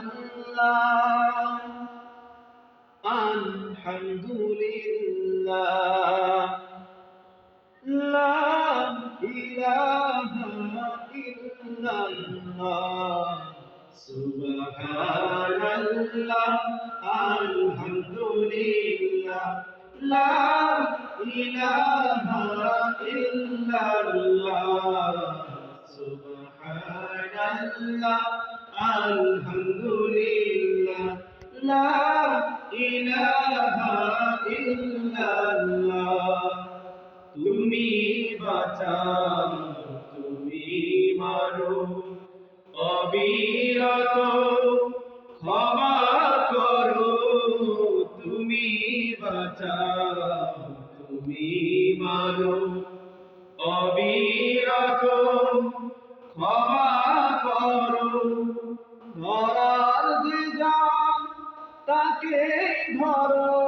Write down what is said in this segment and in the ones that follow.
সুবহানাল্লাহ আলহামদুলিল্লাহ লা ইলাহা ইল্লাল্লাহ সুবহানাল্লাহ আলহামদুলিল্লাহ লা ইলাহা ইল্লাল্লাহ সুবহানাল্লাহ আলহামদুলিল্লাহ লা ইলাহা ইল্লাল্লাহ তুমি বাঁচাও তুমি মারো অবিরত ক্ষমা করো তুমি বাঁচাও তুমি মারো অবিরত ক্ষমা করো ধরার যে যান তাকে ধরো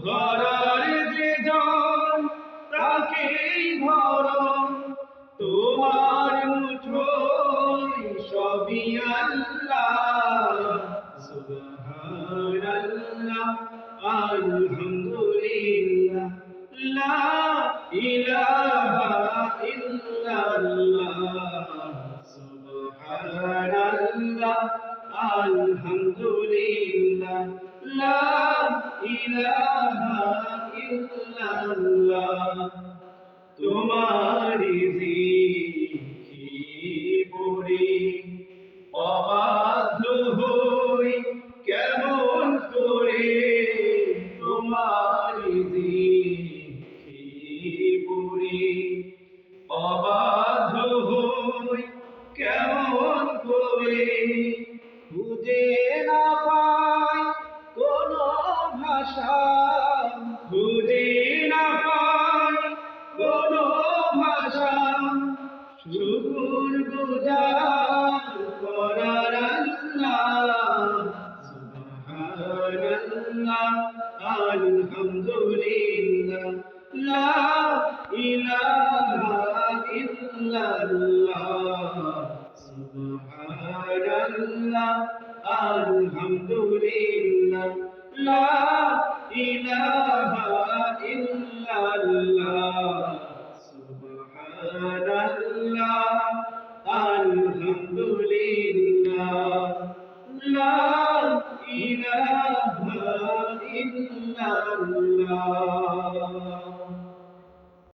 ধরার যে যান তাকে ধরো তোমার মুঠোয় সবই আল্লাহ সুবহানাল্লাহ আলহামদুলিল্লাহ লা ইলাহা ইল্লাল্লাহ সুবহানাল্লাহ আলহামদুলিল্লাহ লা ইলাহা ইল্লাল্লাহ তোমারি জিকি পড়ি অবাধ্য হই কেমন করে তোমারি জিকি পড়ি অবাধ্য হই কেমন করে খুঁজে না পাই কোনো ভাষা খুঁজে না পাই কোনো ভাষা শুকর গুজার করার আল্লাহ সুবহানাল্লাহ আলহামদুলিল্লাহ লা ইলাহা ইল্লাল্লাহ সুবহানাল্লাহ আলহামদুলিল্লাহ লা ইলাহা ইল্লাল্লাহ সুবহানাল্লাহ আলহামদুলিল্লাহ